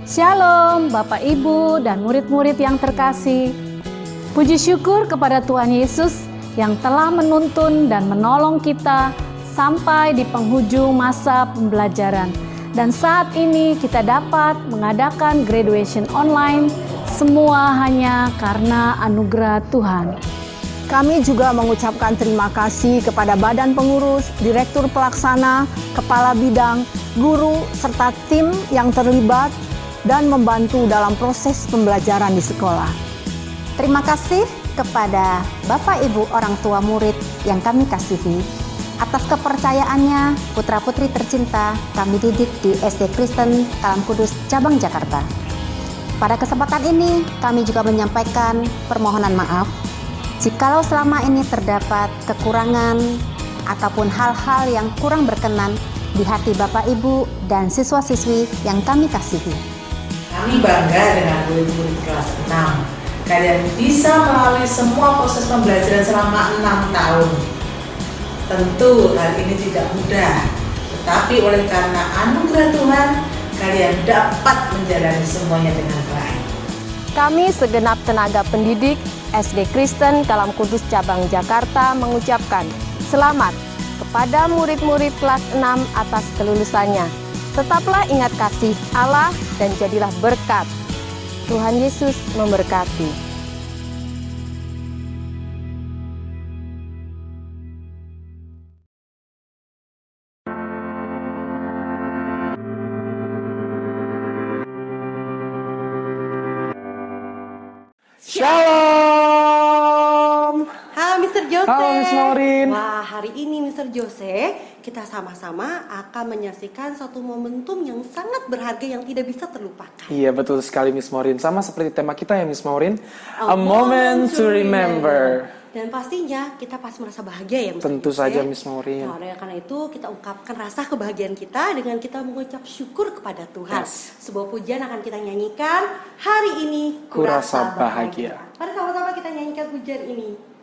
Shalom Bapak Ibu dan murid-murid yang terkasih. Puji syukur kepada Tuhan Yesus yang telah menuntun dan menolong kita sampai di penghujung masa pembelajaran. Dan saat ini kita dapat mengadakan graduation online, semua hanya karena anugerah Tuhan. Kami juga mengucapkan terima kasih kepada Badan Pengurus, Direktur Pelaksana, Kepala Bidang, guru, serta tim yang terlibat dan membantu dalam proses pembelajaran di sekolah. Terima kasih kepada Bapak Ibu orang tua murid yang kami kasihi. Atas kepercayaannya, putra-putri tercinta kami didik di SD Kristen Kalam Kudus Cabang Jakarta. Pada kesempatan ini, kami juga menyampaikan permohonan maaf jikalau selama ini terdapat kekurangan ataupun hal-hal yang kurang berkenan di hati Bapak Ibu dan siswa-siswi yang kami kasihi. Kami bangga dengan murid-murid kelas 6. Kalian bisa melalui semua proses pembelajaran selama 6 tahun. Tentu hal ini tidak mudah, tetapi oleh karena anugerah Tuhan, kalian dapat menjalani semuanya dengan baik. Kami segenap tenaga pendidik SD Kristen Kalam Kudus Cabang Jakarta mengucapkan selamat kepada murid-murid kelas 6 atas kelulusannya. Tetaplah ingat kasih Allah dan jadilah berkat. Tuhan Yesus memberkati. Shalom. Halo Mr. Jose. Halo Miss Maureen. Wah, hari ini Mr. Jose kita sama-sama akan menyaksikan satu momentum yang sangat berharga yang tidak bisa terlupakan. Iya betul sekali Miss Maureen. Sama seperti tema kita ya Miss Maureen. A moment to remember. Dan pastinya kita pasti merasa bahagia ya Mr. Tentu Jose. saja Miss Maureen. Nah, oleh karena itu kita ungkapkan rasa kebahagiaan kita dengan kita mengucap syukur kepada Tuhan. Yes. Sebuah pujian akan kita nyanyikan. Hari ini Kurasa bahagia. Mari sama-sama kita nyanyikan pujian ini.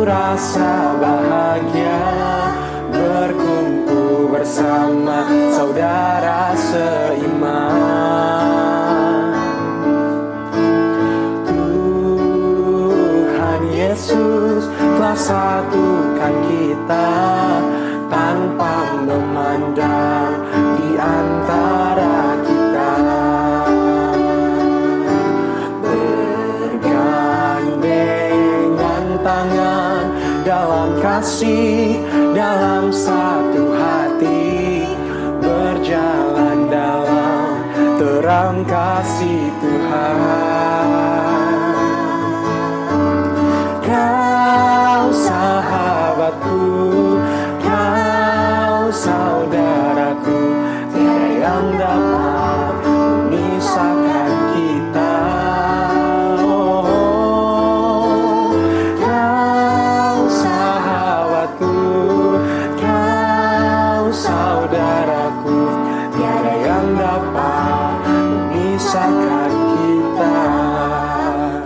Rasa bahagia berkumpul bersama saudara seiman. Tuhan Yesus telah satukan kita tanpa memandang di antara kita. Bergandengan tangan dalam kasih, dalam satu hati, berjalan dalam terang kasih Tuhan. Kau sahabatku, kau saudaraku, tiada yang dapat memisahkan kita. Saudaraku, tiada yang dapat memisahkan kita.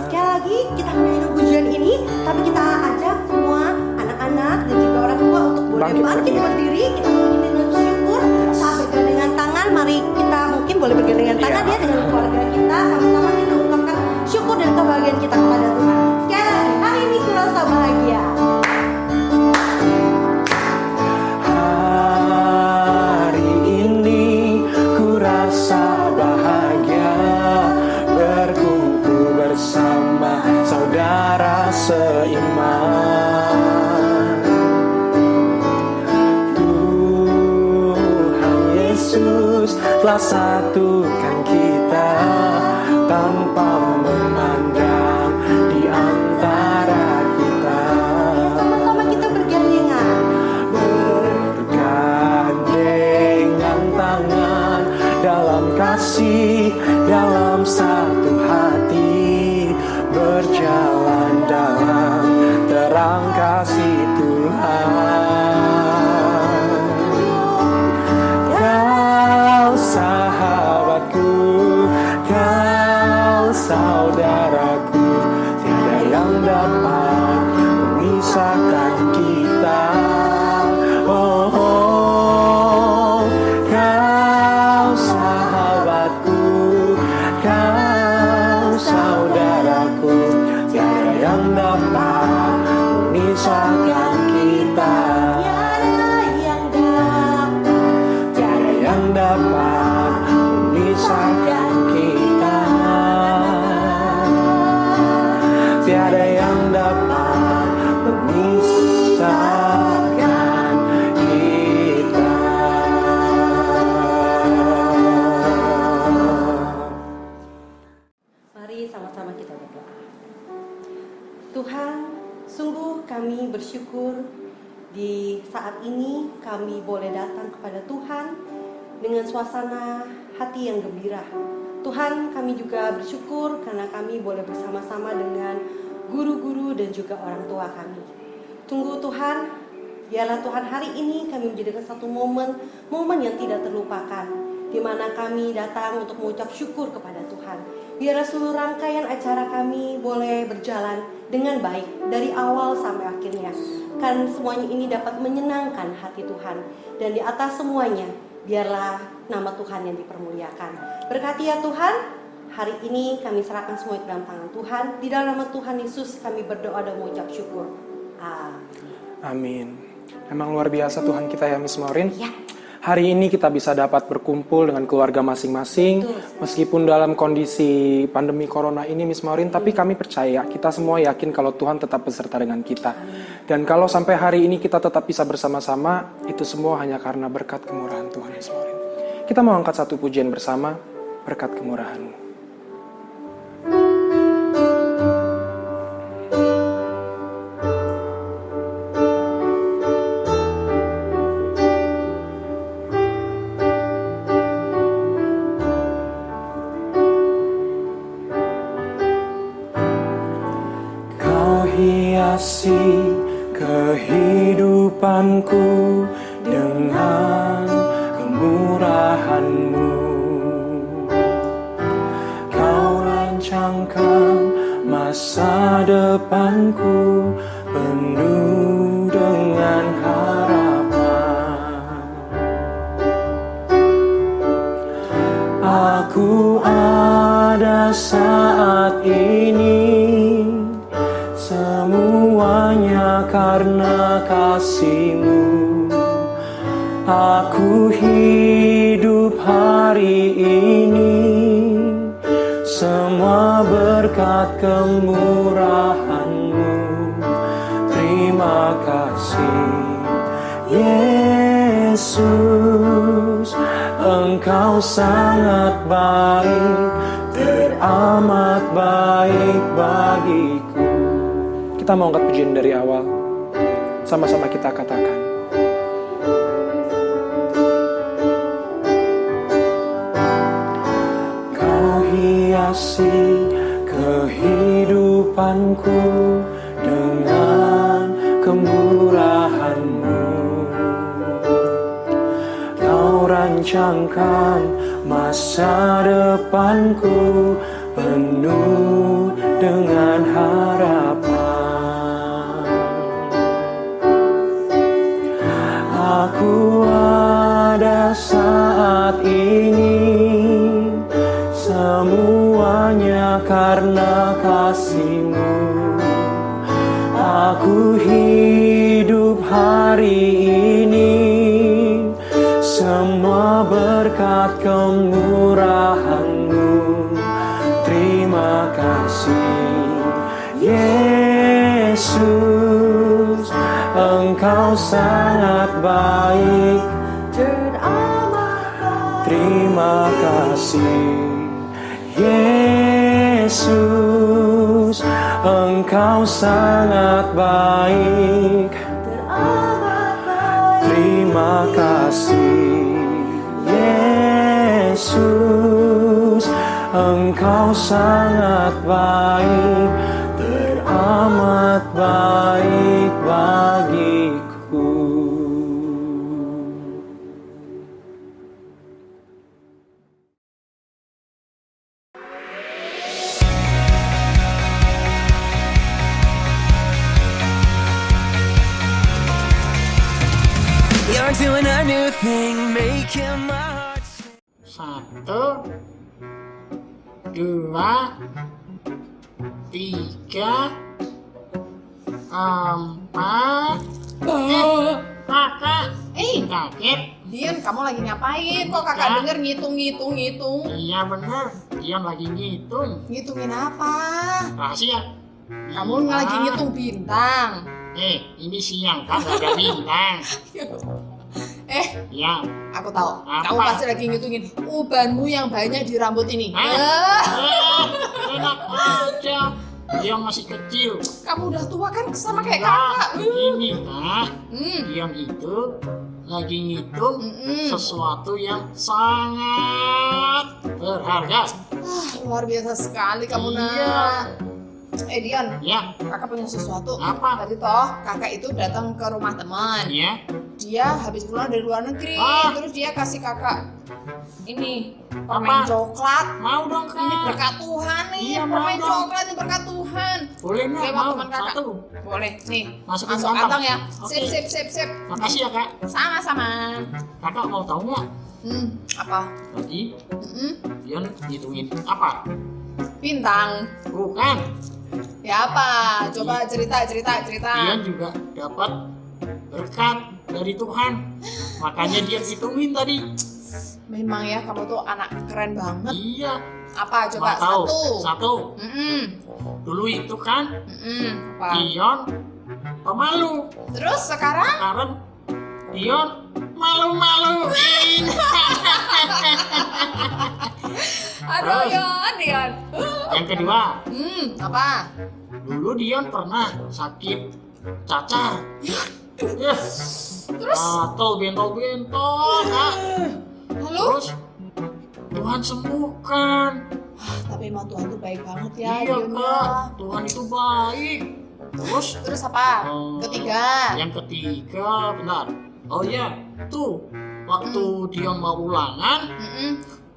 Sekali lagi kita menyanyikan pujian ini, tapi kita ajak semua anak-anak dan juga orang tua untuk boleh bangkit berdiri. Kita menyanyi dengan syukur, saat bergandengan tangan. Mari kita mungkin boleh bergandengan tangan ya dengan keluarga kita. Sama-sama kita ungkapkan syukur dan kebahagiaan kita kepada Tuhan. Sekali lagi, hari ini kurasa bahagia. Rasa bahagia berkumpul bersama saudara seiman. Tuhan Yesus telah satukan kita tanpa memandang di antara kita. Sama-sama kita bergandengan. Bergandengan tangan dalam kasih, dalam satu hati, berjalan dalam terang kasih Tuhan. kami bersyukur di saat ini kami boleh datang kepada Tuhan dengan suasana hati yang gembira. Tuhan, kami juga bersyukur karena kami boleh bersama-sama dengan guru-guru dan juga orang tua kami. Tunggu Tuhan, biarlah Tuhan hari ini kami menjadikan satu momen yang tidak terlupakan, di mana kami datang untuk mengucap syukur kepada Tuhan. Biarlah seluruh rangkaian acara kami boleh berjalan dengan baik dari awal sampai akhirnya. Kan semuanya ini dapat menyenangkan hati Tuhan. Dan di atas semuanya, biarlah nama Tuhan yang dipermuliakan. Berkati ya Tuhan, hari ini kami serahkan semua ke dalam tangan Tuhan. Di dalam nama Tuhan Yesus kami berdoa dan mengucap syukur. Amin. Memang luar biasa Tuhan kita ya Miss Maureen. Ya. Hari ini kita bisa dapat berkumpul dengan keluarga masing-masing. Meskipun dalam kondisi pandemi corona ini Miss Maureen, tapi kami percaya, kita semua yakin kalau Tuhan tetap beserta dengan kita. Dan kalau sampai hari ini kita tetap bisa bersama-sama, itu semua hanya karena berkat kemurahan Tuhan Miss Maureen. Kita mau angkat satu pujian bersama, berkat kemurahan-Mu. Hiasi kehidupanku dengan kemurahan-Mu. Kau rancangkan masa depanku penuh dengan harapan. Aku ada saat ini semuanya karena kasih-Mu. Aku hidup hari ini semua berkat kemurahan-Mu. Terima kasih Yesus, Engkau sangat baik, teramat baik bagiku. Kita mau angkat pujian dari awal. Sama-sama kita katakan. Kau hiasi kehidupanku dengan kemurahan-Mu. Kau rancangkan masa depanku penuh dengan harapan. Aku ada saat ini semuanya karena kasih-Mu. Aku hidup hari ini semua berkat kemurahan-Mu. Terima kasih Yesus, Engkau sangat baik, terima kasih Yesus, Engkau sangat baik, terima kasih Yesus, Engkau sangat baik, teramat baik bagiku. You're doing a new thing, making my heart sing. 1, 2, 3, 4. Kakak, kaget. Dian, kamu lagi ngapain? Kok kakak denger ngitung? Iya bener, Dian lagi ngitung. Ngitungin apa? Rahasia. Kamu lagi ngitung bintang. Ini siang kan gak ada bintang. Ya. Aku tahu. Apa? Kamu pasti lagi ngitungin ubanmu yang banyak di rambut ini. Enak aja. Dion masih kecil. Kamu udah tua kan sama kayak Enggak, kakak. ini Kak. Dion itu lagi ngitung sesuatu yang sangat berharga. Luar biasa sekali kamu Iya. Dion, Ya, kakak punya sesuatu. Apa? Tadi toh kakak itu datang ke rumah teman. ya. Dia habis pulang dari luar negeri, terus dia kasih kakak ini Apa? permen coklat. Mau dong Kak. Ini berkat Tuhan nih, Iya, mau permen dong. coklat ini berkat Tuhan. Boleh nggak? Oke, Mau teman kakak. satu. Boleh, nih. Masukin Masuk kantong. kantong ya. Oke. Sip. Makasih ya Kak. Sama-sama. Kakak mau tahu nggak? Apa? Tadi Dion ngitungin apa? Bintang. Bukan. Ya apa? Coba cerita. Dion juga dapat berkat dari Tuhan. Makanya dia hitungin tadi. Memang ya, kamu tuh anak keren banget. Iya. Apa? Coba Mau tahu? satu. Satu. Dulu itu kan Apa? Dion pemalu. Terus sekarang? Sekarang Dion malu-maluin. Aduh, Terus? Dion. Yang kedua, Apa? dulu Dion pernah sakit cacar. Terus? Gatel, bentol-bentol, Kak. Lalu? Terus Tuhan sembuhkan. Tapi emang Tuhan tuh baik banget ya, Iya Dion Kak, ya. Tuhan itu baik. Terus apa? Ketiga. Yang ketiga, benar. Oh iya, tuh waktu Dion mau ulangan,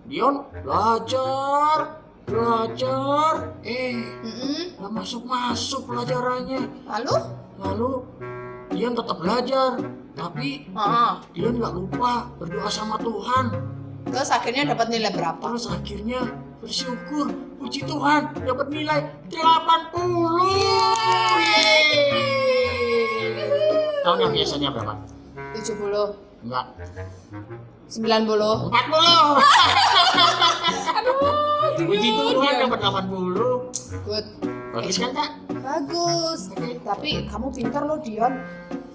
Dion belajar. Gak masuk pelajarannya. Lalu Dion tetap belajar, tapi Dion gak lupa berdoa sama Tuhan. Terus akhirnya dapat nilai berapa? Terus akhirnya bersyukur, puji Tuhan, dapat nilai 80. Tahu nggak biasanya berapa? 70. Enggak. 90. 40. Aduh, Puji Tuhan dapat 80. Good. Bagus kan Kak? Bagus. Tapi kamu pintar loh, Dion.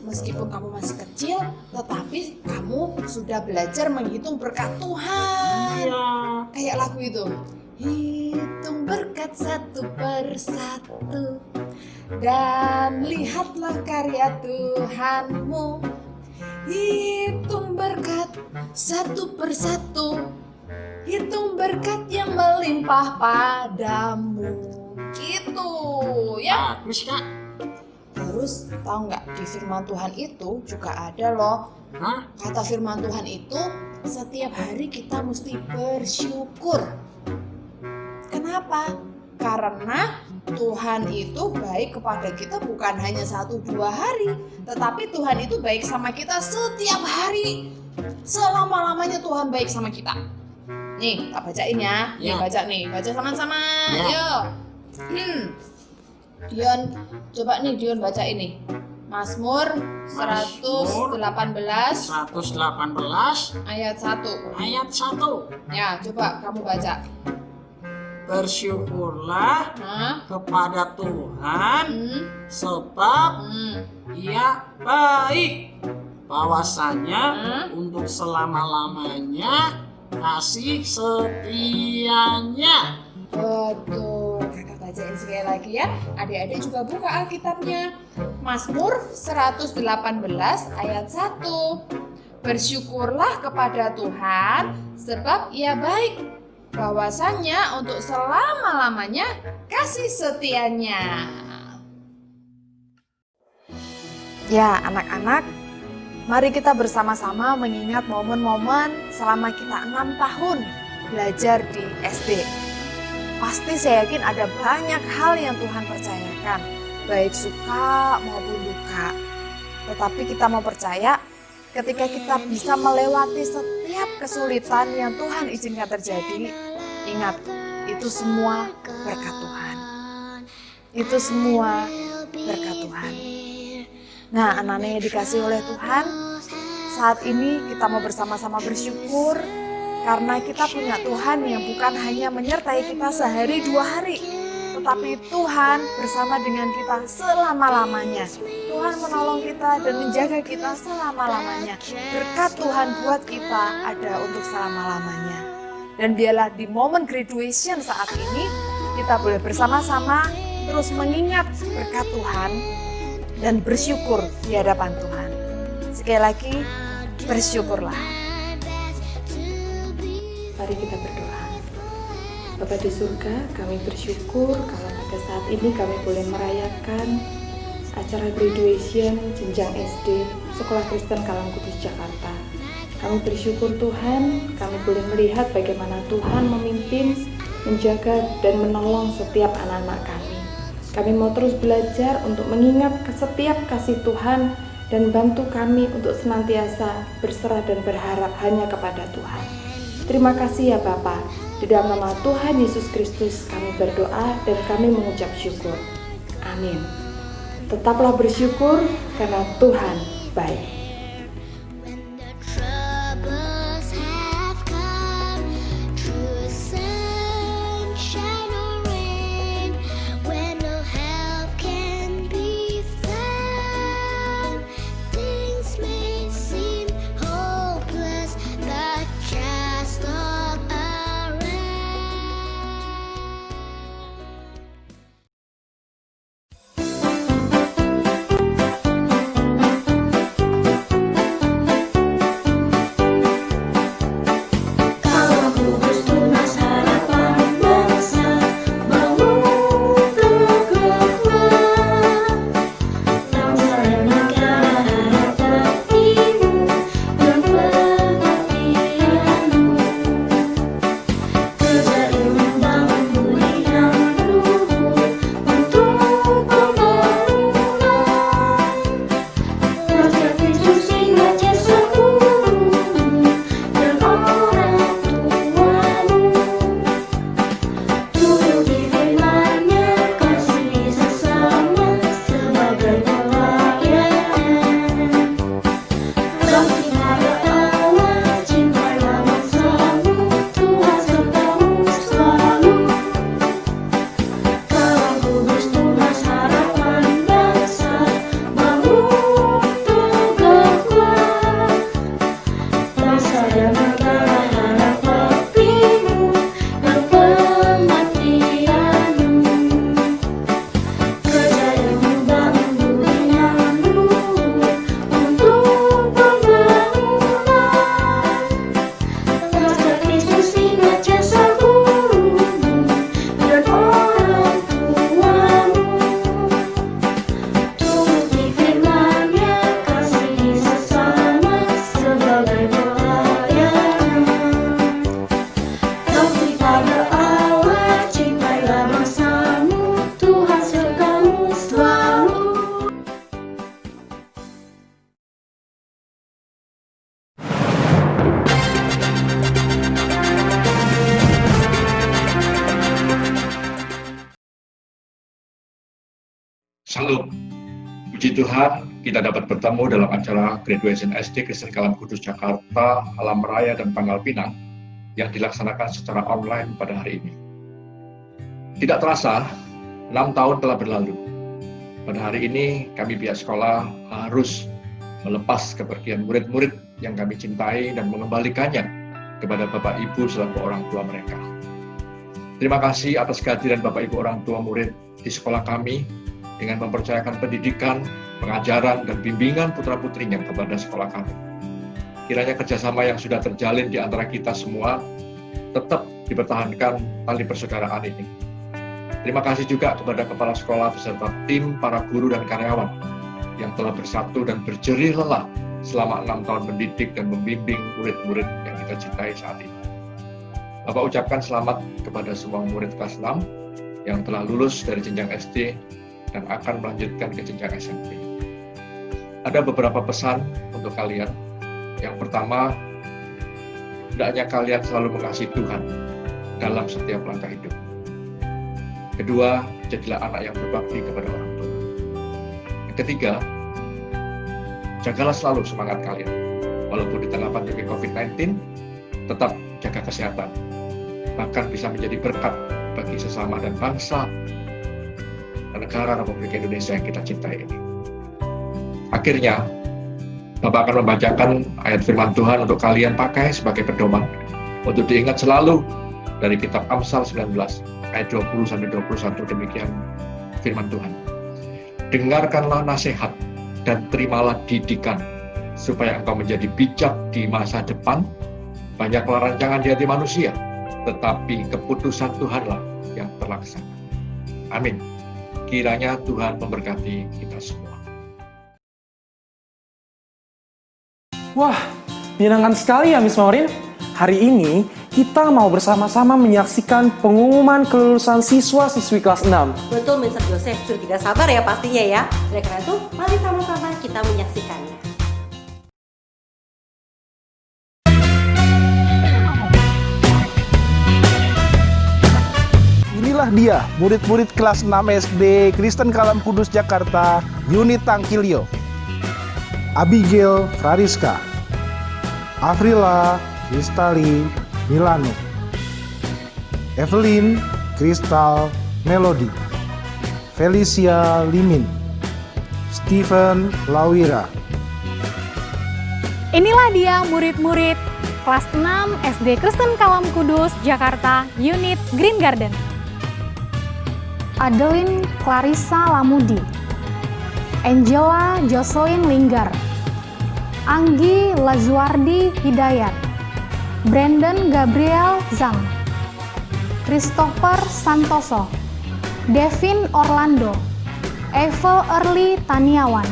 Meskipun kamu masih kecil, tetapi kamu sudah belajar menghitung berkat Tuhan. Iya. Kayak lagu itu. Hitung berkat satu persatu, dan lihatlah karya Tuhanmu. Hitung berkat satu persatu, hitung berkat yang melimpah padamu. Gitu ya. Bagus Kak. Terus tahu nggak, di firman Tuhan itu juga ada loh. Kata firman Tuhan itu setiap hari kita mesti bersyukur. Kenapa? Karena Tuhan itu baik kepada kita bukan hanya 1-2 hari, tetapi Tuhan itu baik sama kita setiap hari. Selama-lamanya Tuhan baik sama kita. Nih, tak bacain ya. Nih, baca sama-sama. Yuk. Dion, coba nih Dion baca ini. Mazmur 118 ayat 1. Ya, coba kamu baca. Bersyukurlah kepada Tuhan sebab Ia baik. Bahwasanya untuk selama-lamanya kasih setianya. Betul. Kakak bacain sekali lagi ya. Adik-adik juga buka Alkitabnya. Mazmur 118 ayat 1. Bersyukurlah kepada Tuhan sebab Ia baik. Bahwasanya untuk selama-lamanya kasih setianya. Ya, anak-anak, mari kita bersama-sama mengingat momen-momen selama kita 6 tahun belajar di SD. Pasti saya yakin ada banyak hal yang Tuhan percayakan, baik suka maupun duka. Tetapi kita mau percaya ketika kita bisa melewati setiap kesulitan yang Tuhan izinkan terjadi, ingat, itu semua berkat Tuhan. Itu semua berkat Tuhan. Nah, anak-anak yang dikasih oleh Tuhan, saat ini kita mau bersama-sama bersyukur karena kita punya Tuhan yang bukan hanya menyertai kita sehari 2 hari, tetapi Tuhan bersama dengan kita selama-lamanya. Tuhan menolong kita dan menjaga kita selama-lamanya. Berkat Tuhan buat kita ada untuk selama-lamanya. Dan biarlah di momen graduation saat ini, kita boleh bersama-sama terus mengingat berkat Tuhan dan bersyukur di hadapan Tuhan. Sekali lagi, bersyukurlah. Mari kita berdoa. Bapa di surga, kami bersyukur kalau pada saat ini kami boleh merayakan acara graduation jenjang SD Sekolah Kristen Kalam Kudus Jakarta. Kami bersyukur Tuhan, kami boleh melihat bagaimana Tuhan memimpin, menjaga, dan menolong setiap anak-anak kami. Kami mau terus belajar untuk mengingat setiap kasih Tuhan dan bantu kami untuk senantiasa berserah dan berharap hanya kepada Tuhan. Terima kasih ya Bapa. Di dalam nama Tuhan Yesus Kristus kami berdoa dan kami mengucap syukur. Amin. Tetaplah bersyukur karena Tuhan baik. Salam. Puji Tuhan, kita dapat bertemu dalam acara Graduation SD Kristen Kalam Kudus Jakarta, Alam Raya dan Pangkal Pinang yang dilaksanakan secara online pada hari ini. Tidak terasa, 6 tahun telah berlalu. Pada hari ini, kami pihak sekolah harus melepas kepergian murid-murid yang kami cintai dan mengembalikannya kepada Bapak Ibu selaku orang tua mereka. Terima kasih atas kehadiran Bapak Ibu orang tua murid di sekolah kami dengan mempercayakan pendidikan, pengajaran, dan bimbingan putra-putrinya kepada sekolah kami. Kiranya kerjasama yang sudah terjalin di antara kita semua tetap dipertahankan tali persaudaraan ini. Terima kasih juga kepada kepala sekolah beserta tim, para guru, dan karyawan yang telah bersatu dan berjerih lelah selama 6 tahun mendidik dan membimbing murid-murid yang kita cintai saat ini. Bapak ucapkan selamat kepada semua murid kelas 6 yang telah lulus dari jenjang SD dan akan melanjutkan ke jenjang SMP. Ada beberapa pesan untuk kalian. Yang pertama, hendaknya kalian selalu mengasihi Tuhan dalam setiap langkah hidup. Kedua, jadilah anak yang berbakti kepada orang tua. Yang ketiga, jagalah selalu semangat kalian. Walaupun di tengah pandemi COVID-19, tetap jaga kesehatan. Bahkan bisa menjadi berkat bagi sesama dan bangsa negara Republik Indonesia yang kita cintai ini. Akhirnya, Bapak akan membacakan ayat firman Tuhan untuk kalian pakai sebagai pedoman untuk diingat selalu dari kitab Amsal 19 ayat 20-21. Demikian firman Tuhan. Dengarkanlah nasihat dan terimalah didikan, supaya engkau menjadi bijak di masa depan. Banyaklah rancangan di hati manusia, tetapi keputusan Tuhanlah yang terlaksana. Amin. Kiranya Tuhan memberkati kita semua. Wah, menyenangkan sekali ya Miss Maureen. Hari ini kita mau bersama-sama menyaksikan pengumuman kelulusan siswa-siswi kelas 6. Betul, Mr. Joseph. Sudah tidak sabar ya pastinya ya. Oleh karena itu, mari sama-sama kita menyaksikannya. Inilah dia, murid-murid kelas 6 SD Kristen Kalam Kudus Jakarta, unit Tangkilio. Abigail Frariska, Afrila Kristali Milano, Evelyn Kristal Melody, Felicia Limin, Stephen Lawira. Inilah dia murid-murid kelas 6 SD Kristen Kalam Kudus Jakarta, unit Green Garden. Adeline Clarissa Lamudi, Angela Jocelyn Linggar, Anggi Lazuardi Hidayat, Brandon Gabriel Zhang, Christopher Santoso, Devin Orlando, Evel Early Taniawan,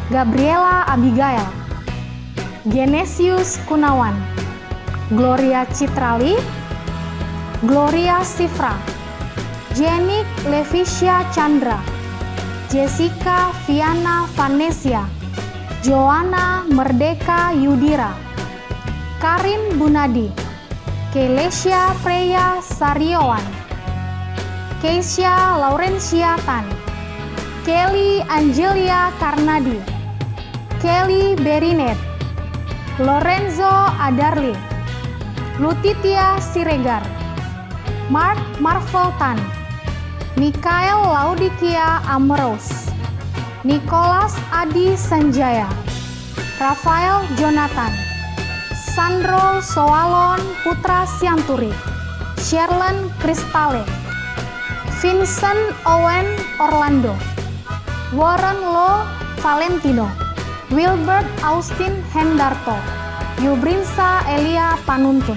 Gabriela Abigail, Genesius Kunawan, Gloria Citrali, Gloria Sifra, Jenik Levicia Chandra, Jessica Viana Vanesia, Joanna Merdeka Yudira, Karin Bunadi, Kelesia Freya Sariowan, Keisha Laurencia Tan, Kelly Angelia Karnadi, Kelly Berinet, Lorenzo Adarli, Lutitia Siregar, Mark Marvel Tan, Mikael Laudikia Amros, Nicholas Adi Sanjaya, Rafael Jonathan, Sandro Soalon Putra Sianturi, Sherlan Kristale, Vincent Owen Orlando, Warren Lo Valentino, Wilbert Austin Hendarto, Yubrinsa Elia Panuntun.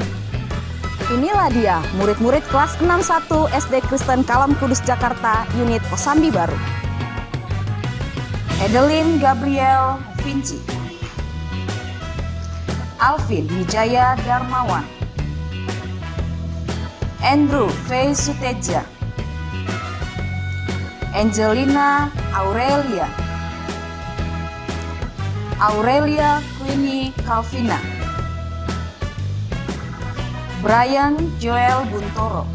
Inilah dia, murid-murid kelas 61 SD Kristen Kalam Kudus Jakarta, unit Kosambi Baru. Edeline Gabriel Vinci, Alvin Wijaya Darmawan, Andrew V. Suteja, Angelina Aurelia, Aurelia Queenie Calvina, Brian Joel Buntoro,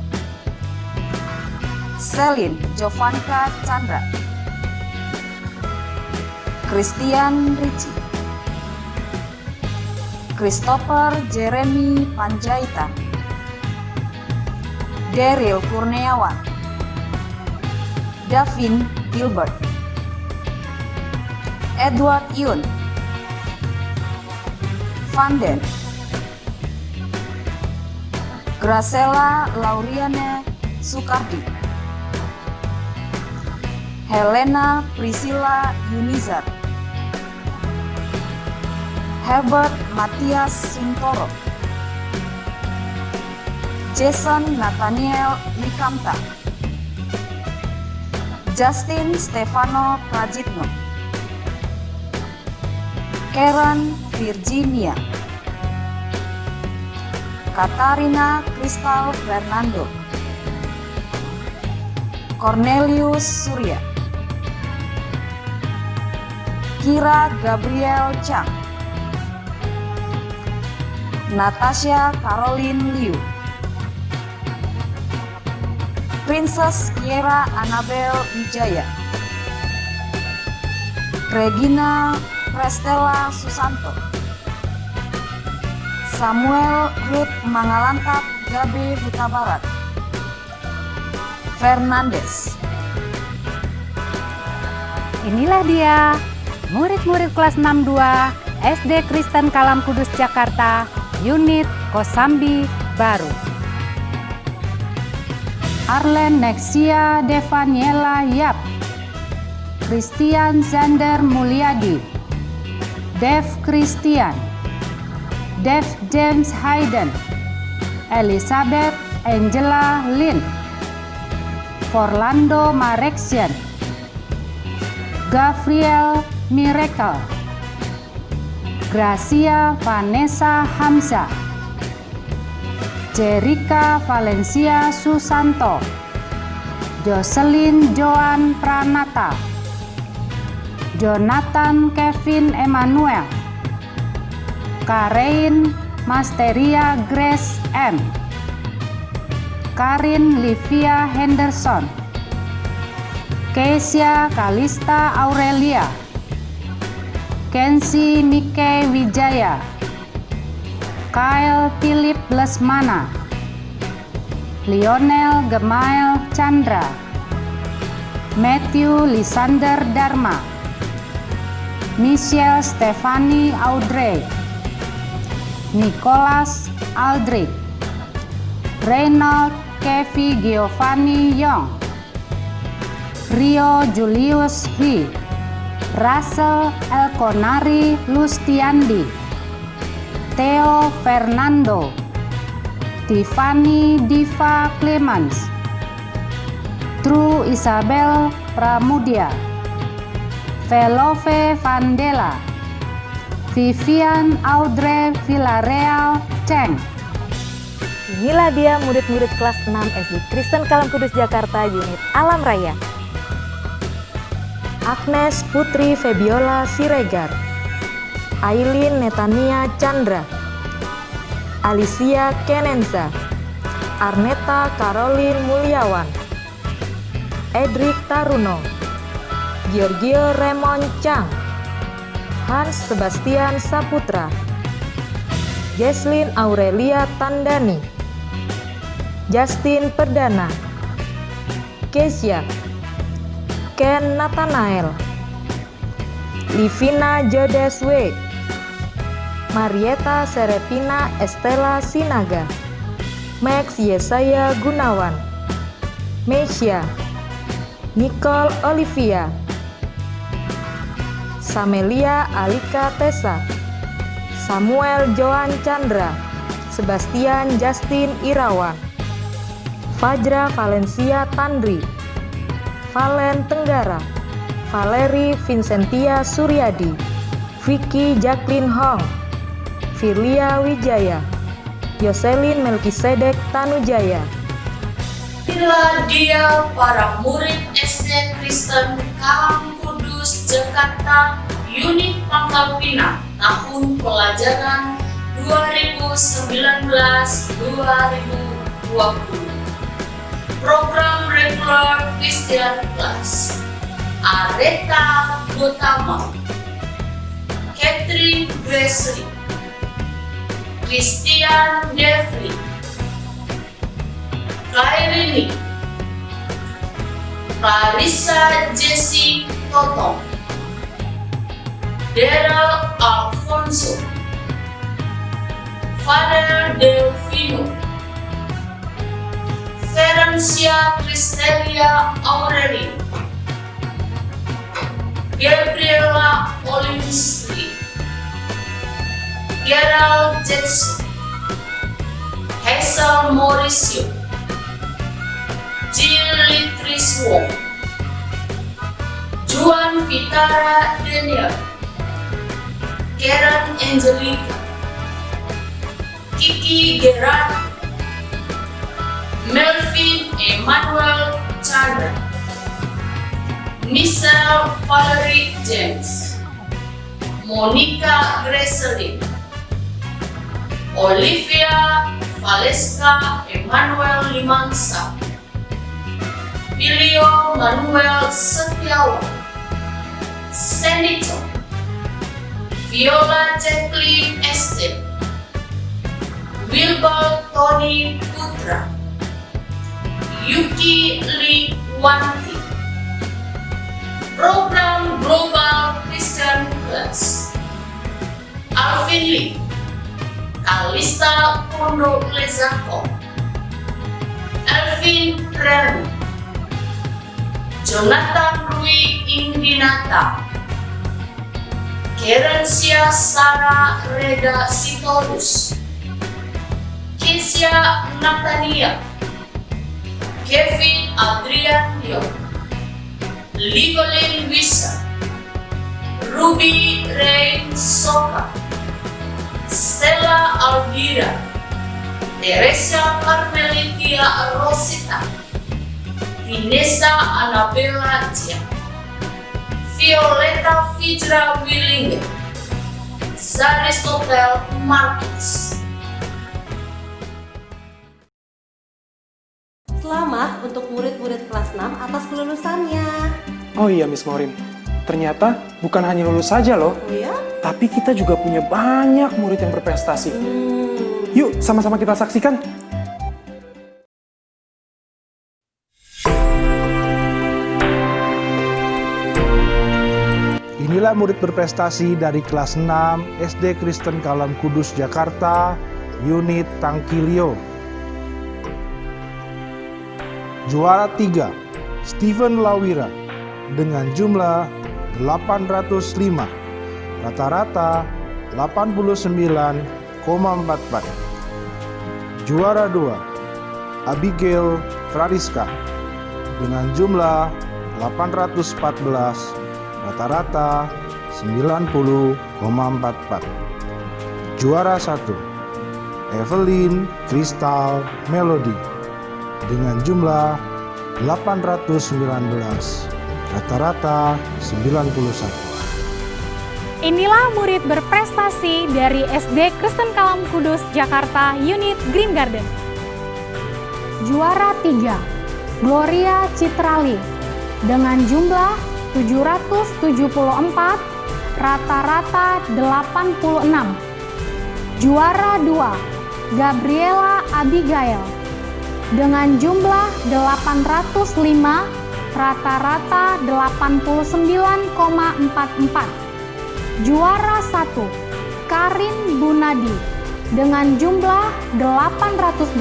Celine Jovanka Chandra, Christian Ricci, Christopher Jeremy Panjaitan, Daryl Kurniawan, Davin Gilbert, Edward Yun, Vanden, Gracela Lauriane Sukardi, Helena Priscilla Yunizar, Herbert Matias Sintoro, Jason Nathaniel Nikamta, Justin Stefano Prajitno, Karen Virginia, Katarina Kristal Fernando, Cornelius Surya, Kira Gabriel Chang, Natasha Caroline Liu, Princess Kiera Annabel Wijaya, Regina Prestella Susanto, Samuel Ruth Mangalantap Gabe Huta Barat, Fernandes. Inilah dia, murid-murid kelas 62 SD Kristen Kalam Kudus Jakarta, unit Kosambi Baru. Arlen Nexia Devaniela Yap, Christian Zander Mulyadi, Dev Christian, Dev James Hayden, Elizabeth Angela Lin, Forlando Marexian, Gabriel Miracle, Gracia Vanessa Hamza, Jerica Valencia Susanto, Jocelyn Joan Pranata, Jonathan Kevin Emmanuel, Karein Masteria Grace M, Karin Livia Henderson, Kesia Kalista Aurelia, Kenzi Mike Wijaya, Kyle Philip Lesmana, Lionel Gemail Chandra, Matthew Lisander Dharma, Michelle Stephanie Audrey, Nicholas Aldrich, Reynold Kevi Giovanni Young, Rio Julius Hui, Russell Elkonari Lustiandi, Theo Fernando, Tiffany Diva Clemens, True Isabel Pramudia, Velove Vandela, Vivian Audrey Villarreal Cheng. Inilah dia murid-murid kelas 6 SD Kristen Kalam Kudus Jakarta unit Alam Raya. Agnes Putri Febiola Siregar, Aileen Netania Chandra, Alicia Kenenza, Arneta Caroline Mulyawan, Edric Taruno, Giorgio Raymond Chang, Hans Sebastian Saputra, Jesslyn Aurelia Tandani, Justin Perdana, Kesia, Ken Nathanael, Livina Jodeswe, Marieta Serepina Estela Sinaga, Max Yesaya Gunawan, Mesia, Nicole Olivia, Samelia Alika Tessa, Samuel Joan Chandra, Sebastian Justin Irawan, Fajra Valencia Tandri, Valen Tenggara, Valeri Vincentia Suryadi, Vicky Jacqueline Hong, Firlia Wijaya, Yoselin Melkisedek Tanujaya. Inilah dia para murid SD Kristen Kalam Kudus Jakarta unit Pangkal Pinang tahun pelajaran 2019-2020. Program regular Christian Class. Areta Gotama, Catherine Gresley, Christian Devlin, Kairini, Clarissa Jessie Totong, Daryl Alfonso, Father Delfino, Ferencia Cristelia Aureli, Gabriela Olinsky, Gerald Jackson, Hazel Mauricio, Jill Litris Wong, Juan Vitara Daniel, Karen Angelica, Kiki Gerard, Melvin Emmanuel Chandra, Michelle Valerie James, Monica Greselin, Olivia Valeska Emmanuel Limangsa, Bilio Manuel Setiawan, Senito, Viola Jacqueline Esther, Wilbur Tony Putra, Yuki Lee Wanti. Program Global Christian Class. Alvin Lee, Kalista Pondok Lezako, Elvin Kevin Renu, Jonathan Rui Indinata, Kerensia Sarah Reda Sitorus, Kesia Natania, Kevin Adrian Dion, Ligolin Wisa, Ruby Rain Soka, Stella Alvira, Teresa Carmelitia Rosita, Inesa Anabella Tia, Violeta Fijra Willinga, Zaristotel Marquez. Selamat untuk murid-murid kelas 6 atas kelulusannya. Oh iya Miss Maureen, ternyata bukan hanya lulus saja loh, Oh ya? tapi kita juga punya banyak murid yang berprestasi. Yuk sama-sama kita saksikan. Inilah murid berprestasi dari kelas 6 SD Kristen Kalam Kudus Jakarta, unit Tangkilio. Juara 3, Stephen Lawira dengan jumlah 805, rata-rata 89,44. Juara 2, Abigail Frariska dengan jumlah 814, rata-rata 90,44. Juara 1, Evelyn Crystal Melody dengan jumlah 819, rata-rata 91. Inilah murid berprestasi dari SD Kristen Kalam Kudus Jakarta, unit Green Garden. Juara 3, Gloria Citrali dengan jumlah 774, rata-rata 86. Juara 2, Gabriela Abigail dengan jumlah 805, rata-rata 89,44. Juara 1, Karin Bunadi dengan jumlah 808,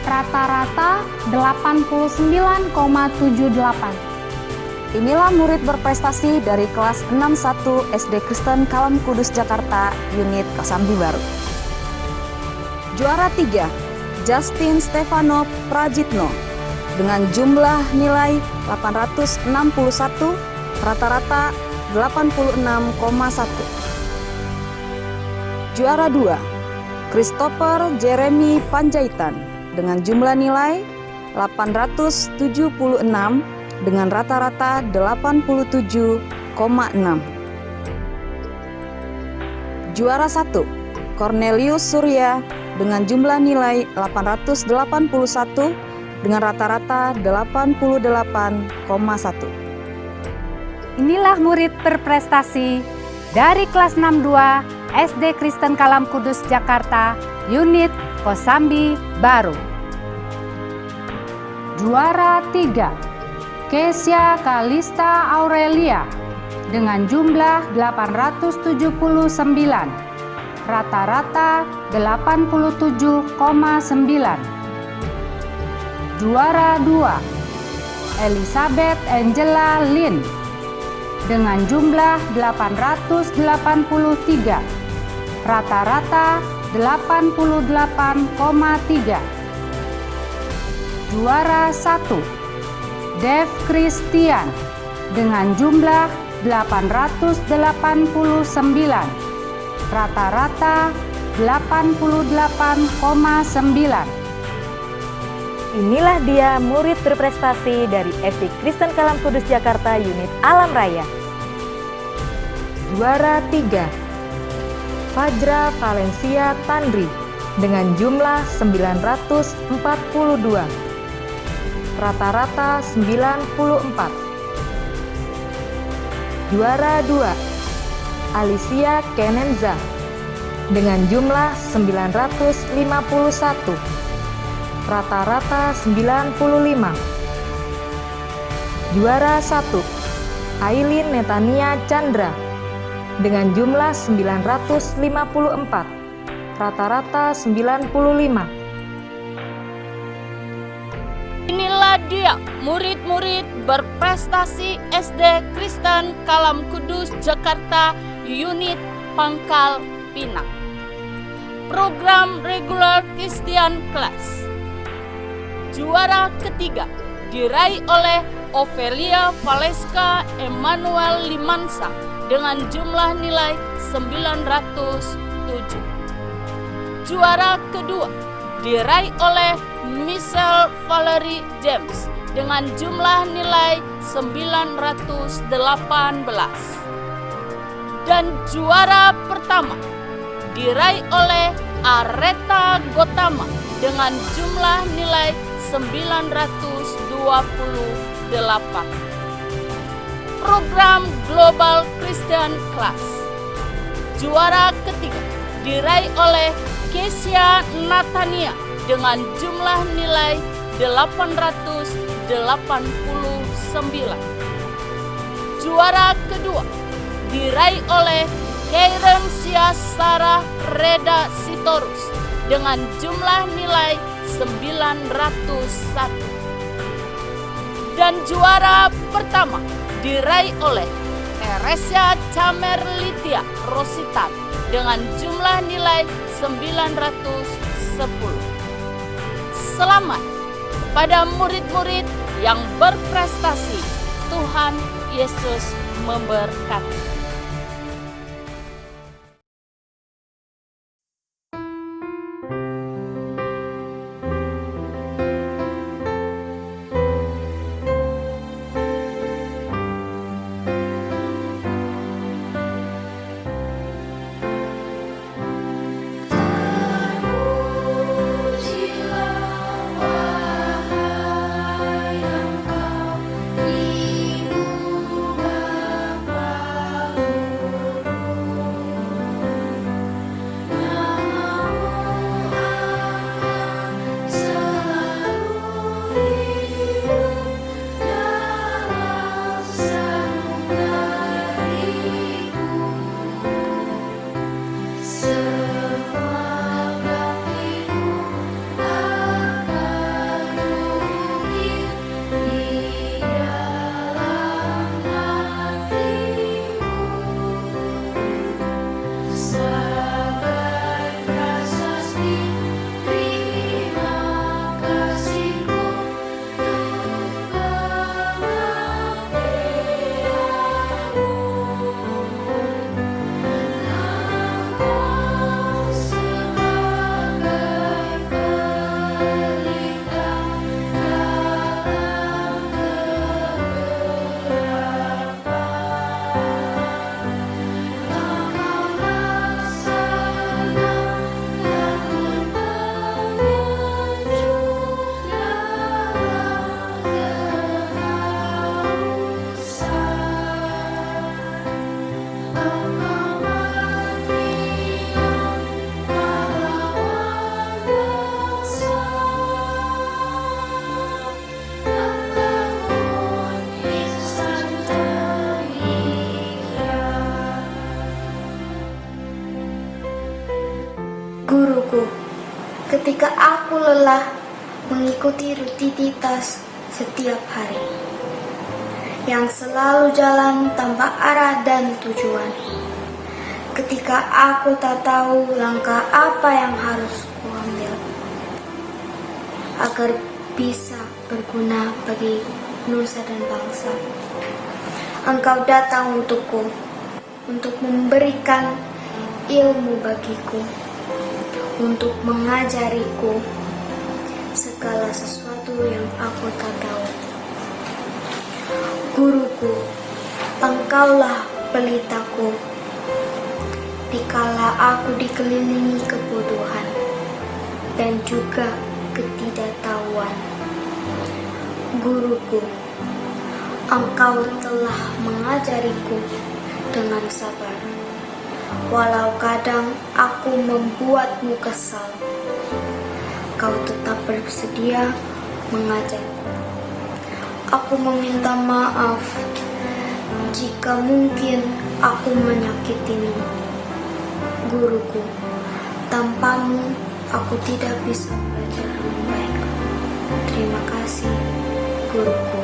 rata-rata 89,78. Inilah murid berprestasi dari kelas 61 SD Kristen Kalam Kudus Jakarta, unit Kosambi Baru. Juara 3, Justin Stefano Prajitno dengan jumlah nilai 861, rata-rata 86,1. Juara 2, Christopher Jeremy Panjaitan dengan jumlah nilai 876 dengan rata-rata 87,6. Juara 1, Cornelius Surya dengan jumlah nilai 881 dengan rata-rata 88,1. Inilah murid berprestasi dari kelas 62 SD Kristen Kalam Kudus Jakarta, unit Kosambi Baru. Juara 3, Kesia Kalista Aurelia dengan jumlah 879, rata-rata 87,9. Juara 2, Elizabeth Angela Lin dengan jumlah 883, rata-rata 88,3. Juara 1, Dev Christian dengan jumlah 889, rata-rata 88,9. Inilah dia murid berprestasi dari SD Kristen Kalam Kudus Jakarta, unit Alam Raya. Juara 3, Fajra Valencia Tandri dengan jumlah 942, rata-rata 94. Juara 2, Alicia Kenenza dengan jumlah 951, rata-rata 95. Juara 1, Aileen Netania Chandra dengan jumlah 954, rata-rata 95. Inilah dia murid-murid berprestasi SD Kristen Kalam Kudus Jakarta unit Pangkal Pinang. Program Regular Christian Class. Juara ketiga diraih oleh Ofelia Valeska Emmanuel Limansa dengan jumlah nilai 907. Juara kedua diraih oleh Michelle Valerie James dengan jumlah nilai 918. Dan juara pertama diraih oleh Areta Gotama dengan jumlah nilai 928. Program Global Christian Class. Juara ketiga diraih oleh Kesia Natania dengan jumlah nilai 889. Juara kedua diraih oleh Karen Siasara Reda Sitorus dengan jumlah nilai 901. Dan juara pertama diraih oleh Teresia Camerlitia Rositan dengan jumlah nilai 910. Selamat pada murid-murid yang berprestasi. Tuhan Yesus memberkati. Guruku, ketika aku lelah mengikuti rutinitas setiap hari, yang selalu jalan tanpa arah dan tujuan, ketika aku tak tahu langkah apa yang harus kuambil, agar bisa berguna bagi nusa dan bangsa, Engkau datang untukku, untuk memberikan ilmu bagiku, untuk mengajariku segala sesuatu yang aku tak tahu. Guruku, Engkaulah pelitaku dikala aku dikelilingi kebodohan dan juga ketidaktahuan. Guruku, Engkau telah mengajariku dengan sabar, walau kadang aku membuatmu kesal. Kau tetap bersedia mengajarku. Aku meminta maaf jika mungkin aku menyakitimu. Guruku, tanpamu aku tidak bisa belajar dengan baik. Terima kasih. guruku.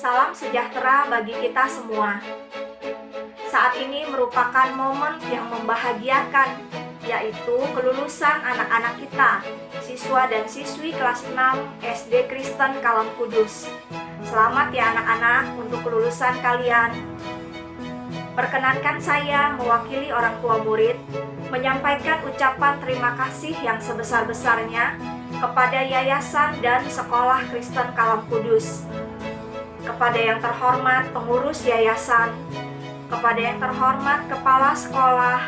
Salam sejahtera bagi kita semua. Saat ini merupakan momen yang membahagiakan, yaitu kelulusan anak-anak kita, siswa dan siswi kelas 6 SD Kristen Kalam Kudus. Selamat ya anak-anak untuk kelulusan kalian. Perkenankan saya mewakili orang tua murid menyampaikan ucapan terima kasih yang sebesar-besarnya kepada Yayasan dan Sekolah Kristen Kalam Kudus, kepada yang terhormat pengurus yayasan, kepada yang terhormat kepala sekolah,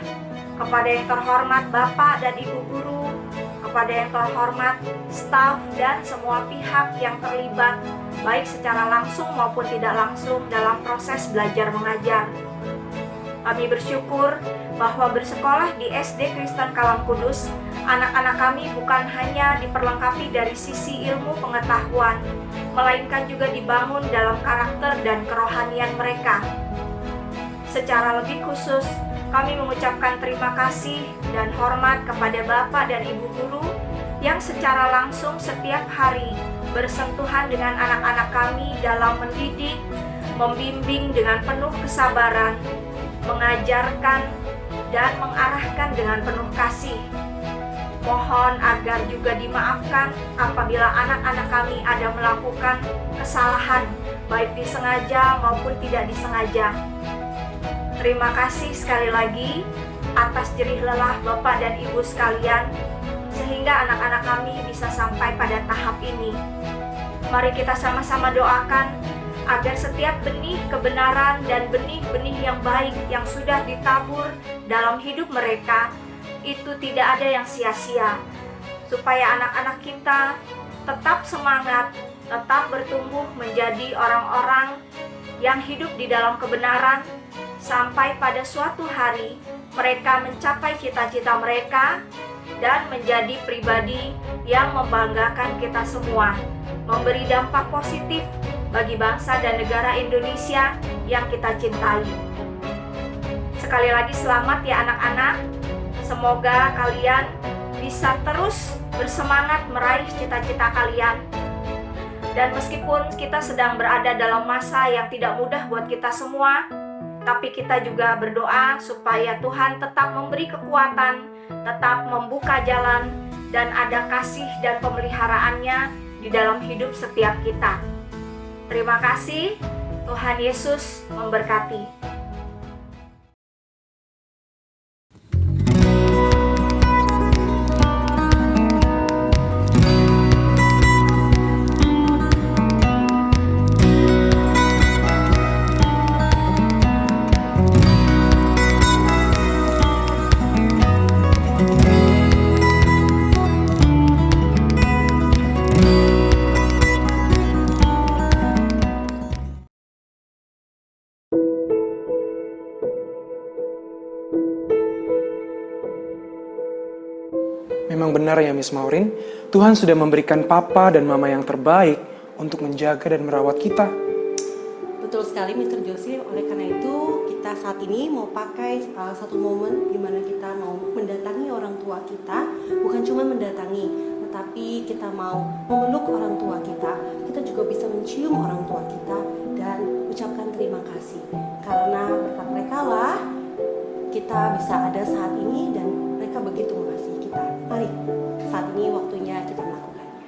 kepada yang terhormat Bapak dan Ibu guru, kepada yang terhormat staf dan semua pihak yang terlibat, baik secara langsung maupun tidak langsung dalam proses belajar mengajar. Kami bersyukur bahwa bersekolah di SD Kristen Kalam Kudus, anak-anak kami bukan hanya diperlengkapi dari sisi ilmu pengetahuan, melainkan juga dibangun dalam karakter dan kerohanian mereka. Secara lebih khusus, kami mengucapkan terima kasih dan hormat kepada Bapak dan Ibu guru yang secara langsung setiap hari bersentuhan dengan anak-anak kami dalam mendidik, membimbing dengan penuh kesabaran, mengajarkan, dan mengarahkan dengan penuh kasih. Mohon agar juga dimaafkan apabila anak-anak kami ada melakukan kesalahan, baik disengaja maupun tidak disengaja. Terima kasih sekali lagi atas jerih lelah Bapak dan Ibu sekalian, sehingga anak-anak kami bisa sampai pada tahap ini. Mari kita sama-sama doakan agar setiap benih kebenaran dan benih-benih yang baik yang sudah ditabur dalam hidup mereka itu tidak ada yang sia-sia, supaya anak-anak kita tetap semangat, tetap bertumbuh menjadi orang-orang yang hidup di dalam kebenaran, sampai pada suatu hari mereka mencapai cita-cita mereka dan menjadi pribadi yang membanggakan kita semua, memberi dampak positif bagi bangsa dan negara Indonesia yang kita cintai. Sekali lagi selamat ya anak-anak. Semoga kalian bisa terus bersemangat meraih cita-cita kalian. Dan meskipun kita sedang berada dalam masa yang tidak mudah buat kita semua, tapi kita juga berdoa supaya Tuhan tetap memberi kekuatan, tetap membuka jalan, dan ada kasih dan pemeliharaannya di dalam hidup setiap kita. Terima kasih, Tuhan Yesus memberkati. Memang benar ya Miss Maureen, Tuhan sudah memberikan papa dan mama yang terbaik untuk menjaga dan merawat kita. Betul sekali Mr. Josie, oleh karena itu kita saat ini mau pakai satu momen di mana kita mau mendatangi orang tua kita, bukan cuma mendatangi, tetapi kita mau memeluk orang tua kita juga bisa mencium orang tua kita dan ucapkan terima kasih. Karena berkat mereka lah kita bisa ada saat ini dan mereka begitu mengasihi kita. Mari, saat ini waktunya kita melakukannya.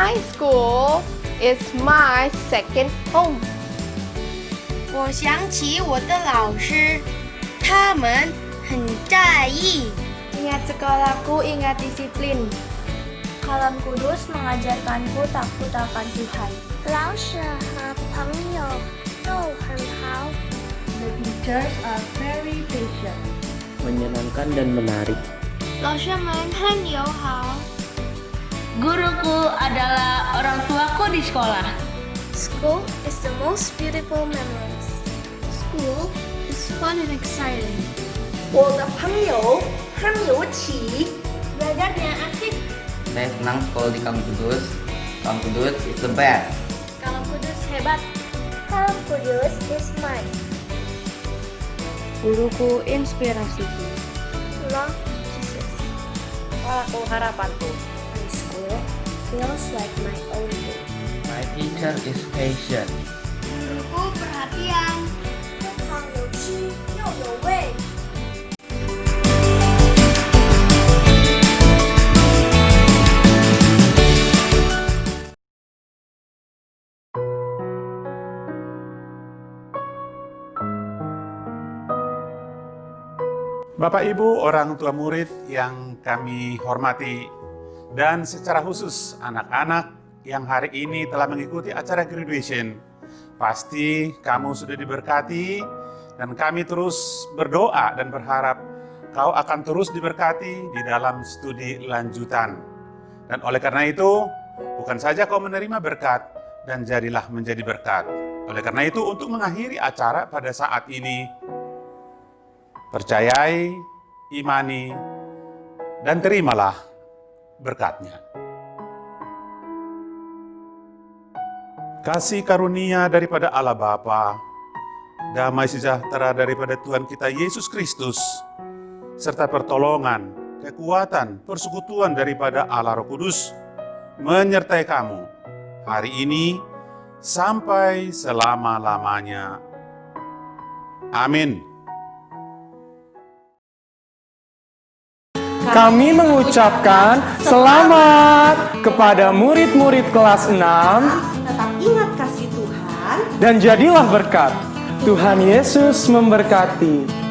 My school is my second home. 我想起我的老师，他们很在意。Ingat sekolahku, ingat disiplin. Kalam Kudus mengajarkanku takut akan Tuhan. 老师和朋友都很好。The teachers are very patient. Menyenangkan dan menarik. 老师们很友好。 Guruku adalah orang tuaku di sekolah. School is the most beautiful memories. School is fun and exciting. 我的朋友很有趣。 Belajarnya asik. Saya senang sekolah di Kalam Kudus. Kalam Kudus is the best. Kalam Kudus hebat. Kalam Kudus is mine. Guruku inspirasiku. Love Jesus. Sekolahku harapanku. My school feels like my own home. My teacher is patient. Guruku perhatian. 非常有趣又有味。 Bapak Ibu orang tua murid yang kami hormati, dan secara khusus anak-anak yang hari ini telah mengikuti acara graduation, pasti kamu sudah diberkati dan kami terus berdoa dan berharap kau akan terus diberkati di dalam studi lanjutan. Dan oleh karena itu, bukan saja kau menerima berkat dan jadilah menjadi berkat. Oleh karena itu, untuk mengakhiri acara pada saat ini, percayai, imani, dan terimalah berkatnya. Kasih karunia daripada Allah Bapa, damai sejahtera daripada Tuhan kita Yesus Kristus, serta pertolongan, kekuatan, persekutuan daripada Allah Roh Kudus, menyertai kamu hari ini sampai selama-lamanya. Amin. Kami mengucapkan selamat kepada murid-murid kelas 6. Tetap ingat kasih Tuhan. Dan jadilah berkat. Tuhan Yesus memberkati.